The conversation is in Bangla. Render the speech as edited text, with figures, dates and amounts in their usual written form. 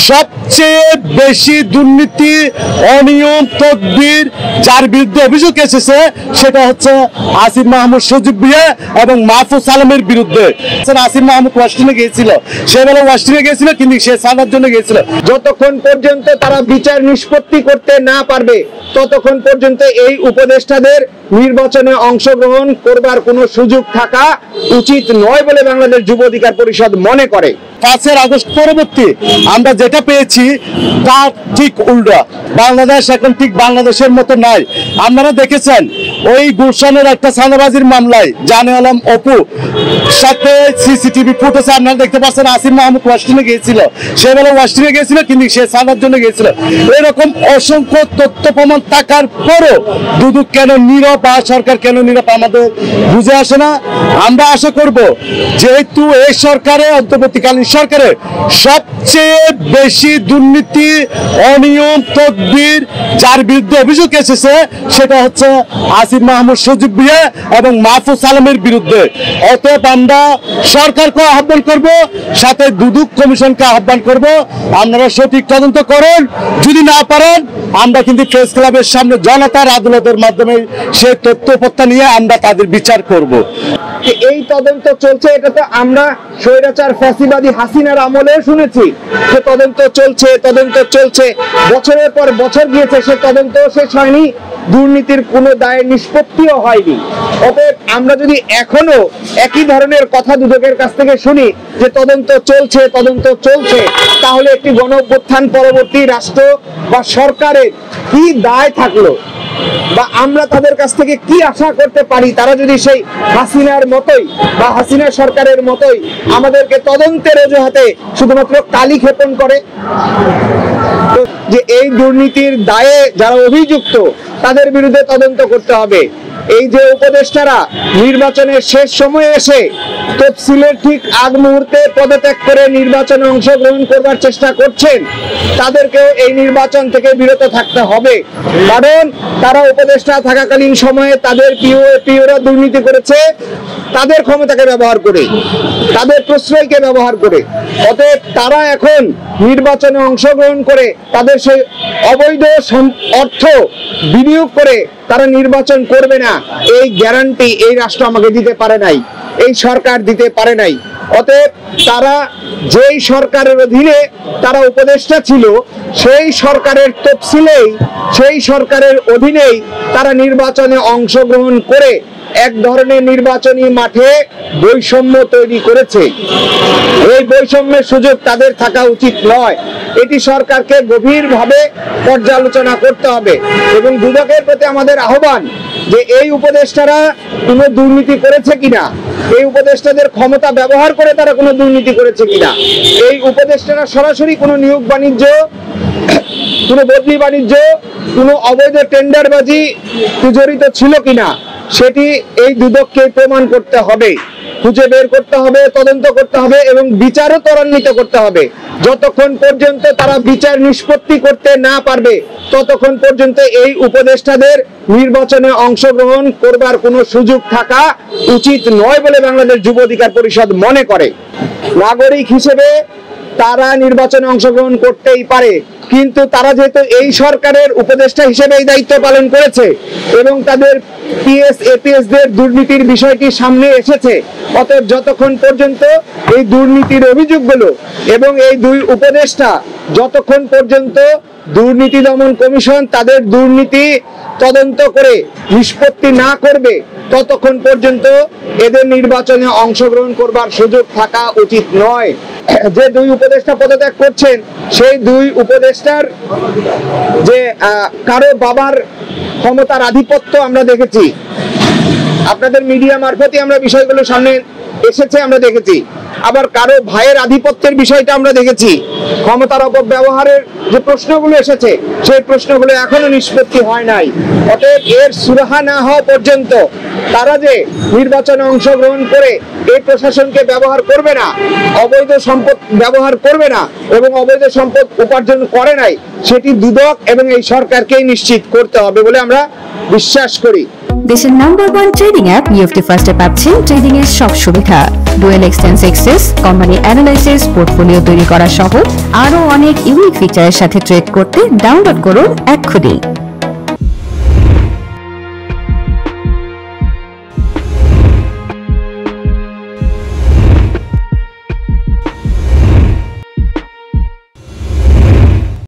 সবচেয়ে বেশি দুর্নীতি অনিয়ম তদবির যার বিরুদ্ধে অভিযোগ এসেছে সেটা হচ্ছে আসিফ মাহমুদ সজীব ভুঁইয়া এবং মাহফুজ আলমের বিরুদ্ধে। আসিফ মাহমুদ ওয়াশিংটনে গিয়েছিল, সে বেলা ওয়াশিংটনে গিয়েছিল কিন্তু সে সানার জন্য গিয়েছিল। যতক্ষণ পর্যন্ত তারা বিচার নিষ্পত্তি করতে না পারবে ততক্ষণ পর্যন্ত এই উপদেষ্টাদের নির্বাচনে অংশগ্রহণ করবার কোনো সুযোগ থাকা উচিত নয় বলে বাংলাদেশ যুব অধিকার পরিষদ মনে করে। 5 আগস্ট পরবর্তী আমরা যেটা পেয়েছি তার ঠিক উল্টা। বাংলাদেশ এখন ঠিক বাংলাদেশের মতো নাই। আপনারা দেখেছেন ওই গুলশানের একটা চাঁদাবাজির মামলায় জানে আলম অপু সাথে সিসিটিভি ফুটেছে আপনারা দেখতে পাচ্ছেন। আসিফ মাহমুদ ওয়াশিংটনে গিয়েছিল, সে বেলা ওয়াশিংটনে গিয়েছিল কিন্তু সে সানার জন্য গিয়েছিল। এরকম অসংখ্য তথ্য প্রমাণ থাকার পরও দুদক কেন নীরব বা সরকার কেন নীরব আমাদের বুঝে আসে না। আমরা আশা করব যেহেতু এই সরকারে অন্তর্বর্তীকালীন সরকারে সবচেয়ে বেশি দুর্নীতি অনিয়ম তদবির যার বিরুদ্ধে অভিযোগ এসেছে সেটা হচ্ছে আসিফ মাহমুদ সজীব ভুঁইয়া এবং মাহফুজ আলমের বিরুদ্ধে। অতএব আমরা সরকারকে আহ্বান করব, সাথে দুদক কমিশনকে আহ্বান করব, আপনারা সঠিক তদন্ত করেন। যদি না পারেন আমরা কিন্তু প্রেস ক্লাবের সামনে জনতার আদালতের মাধ্যমে সেই তথ্য উপত্যা নিয়ে আমরা তাদের বিচার করব। এই তদন্ত চলছে, এটা তো আমরা স্বৈরাচার ফ্যাসিবাদী হাসিনার আমলে শুনেছি যে তদন্ত চলছে, বছরের পর বছর গিয়েছে, সে তদন্ত শেষ হয়নি, দুর্নীতির কোনো দায়ের নিষ্পত্তিও হয়নি। অতএব আমরা যদি এখনো একই ধরনের কথা দুদকের কাছ থেকে শুনি যে তদন্ত চলছে, তাহলে একটি গণঅভ্যুত্থান পরবর্তী রাষ্ট্র বা সরকারের কি দায় থাকলো বা আমরা তাদের কাছ থেকে কি আশা করতে পারি? তারা যদি সেই হাসিনার মতোই বা হাসিনা সরকারের মতোই আমাদেরকে তদন্তের অজুহাতে শুধুমাত্র কালি ক্ষেপণ করে, যে এই দুর্নীতির দায়ে যারা অভিযুক্ত তাদের বিরুদ্ধে তদন্ত করতে হবে। এই যে উপদেষ্টারা নির্বাচনের শেষ সময়ে এসে তফসিলের ঠিক আগ মুহূর্তে পদত্যাগ করে নির্বাচনে অংশগ্রহণ করবার চেষ্টা করছেন, তাদেরকেও এই নির্বাচন থেকে বিরত থাকতে হবে। কারণ তারা উপদেষ্টা থাকাকালীন সময়ে তাদের পিওরা দুর্নীতি করেছে, তাদের ক্ষমতাকে ব্যবহার করে, তাদের প্রশ্রয়কে ব্যবহার করে। অতএব তারা এখন নির্বাচনে অংশগ্রহণ করে তাদের সেই অবৈধ অর্থ বিনিয়োগ করে তারা নির্বাচন করবে না, এই গ্যারান্টি এই রাষ্ট্র আমাকে দিতে পারে নাই, এই সরকার দিতে পারে নাই। অতএব তারা যেই সরকারের অধীনে তারা উপদেষ্টা ছিল সেই সরকারের তফসিলেই, সেই সরকারের অধীনেই তারা নির্বাচনে অংশগ্রহণ করে এক ধরনের নির্বাচনী মাঠে বৈষম্য তৈরি করেছে। এই বৈষম্যের সুযোগ তাদের থাকা উচিত নয়। এটি সরকারকে গভীরভাবে পর্যালোচনা করতে হবে এবং দুদকের প্রতি আমাদের আহ্বান যে এই উপদেষ্টারা কোনো দুর্নীতি করেছে কিনা, এই উপদেষ্টাদের ক্ষমতা ব্যবহার করে তারা কোনো দুর্নীতি করেছে কিনা, এই উপদেষ্টারা সরাসরি কোনো নিয়োগ বাণিজ্য, কোনো বদলি বাণিজ্য, কোনো অবৈধ টেন্ডারবাজি জড়িত ছিল কিনা সেটি এই দুদককে প্রমাণ করতে হবে, খুঁজে বের করতে হবে, তদন্ত করতে হবে এবং বিচারও ত্বরান্বিত করতে হবে। যতক্ষণ পর্যন্ত তারা বিচার নিষ্পত্তি করতে না পারবে ততক্ষণ পর্যন্ত এই উপদেষ্টাদের নির্বাচনে অংশগ্রহণ করবার কোনো সুযোগ থাকা উচিত নয় বলে বাংলাদেশ যুব অধিকার পরিষদ মনে করে। নাগরিক হিসেবে তারা নির্বাচনে অংশগ্রহণ করতেই পারে, কিন্তু তারা যেহেতু এই সরকারের উপদেষ্টা হিসেবে এই দায়িত্ব পালন করেছে এবং তাদের পিএস-এপিএসদের দুর্নীতির বিষয়টি সামনে এসেছে, অতএব যতক্ষণ পর্যন্ত এই দুর্নীতির অভিযোগগুলো এবং এই দুই উপদেষ্টা যতক্ষণ পর্যন্ত দুর্নীতি দমন কমিশন তাদের দুর্নীতি তদন্ত করে নিষ্পত্তি না করবে ততক্ষণ পর্যন্ত এদের নির্বাচনে অংশগ্রহণ করবার সুযোগ থাকা উচিত নয়। যে দুই উপদেষ্টা পদত্যাগ করছেন সেই দুই উপদেষ্টার যে কারো বাবার ক্ষমতার আধিপত্য আমরা দেখেছি, আপনাদের মিডিয়া মারফতে আমরা বিষয়গুলো সামনে এসেছে আমরা দেখেছি, আবার কারো ভাইয়ের আধিপত্যের বিষয়টা আমরা দেখেছি। ক্ষমতার অপব্যবহারের যে প্রশ্নগুলো এসেছে সেই প্রশ্নগুলো এখনো নিষ্পত্তি হয় নাই। অতএব এর সুরাহা না হওয়া পর্যন্ত তারা যে নির্বাচনে অংশগ্রহণ করে এই প্রশাসনকে ব্যবহার করবে না, অবৈধ সম্পদ ব্যবহার করবে না এবং অবৈধ সম্পদ উপার্জন করে নাই, সেটি দুদক এবং এই সরকারকেই নিশ্চিত করতে হবে বলে আমরা বিশ্বাস করি। দেশের নাম্বার 1 ট্রেডিং অ্যাপ নিফটি ফার্স্টে পাচ্ছেন ট্রেডিং এর সব সুবিধা, dual exchange access, company analysis, portfolio তৈরি করা সহ আরো অনেক ইউনিক ফিচারের সাথে ট্রেড করতে ডাউনলোড করুন এক্ষুনি।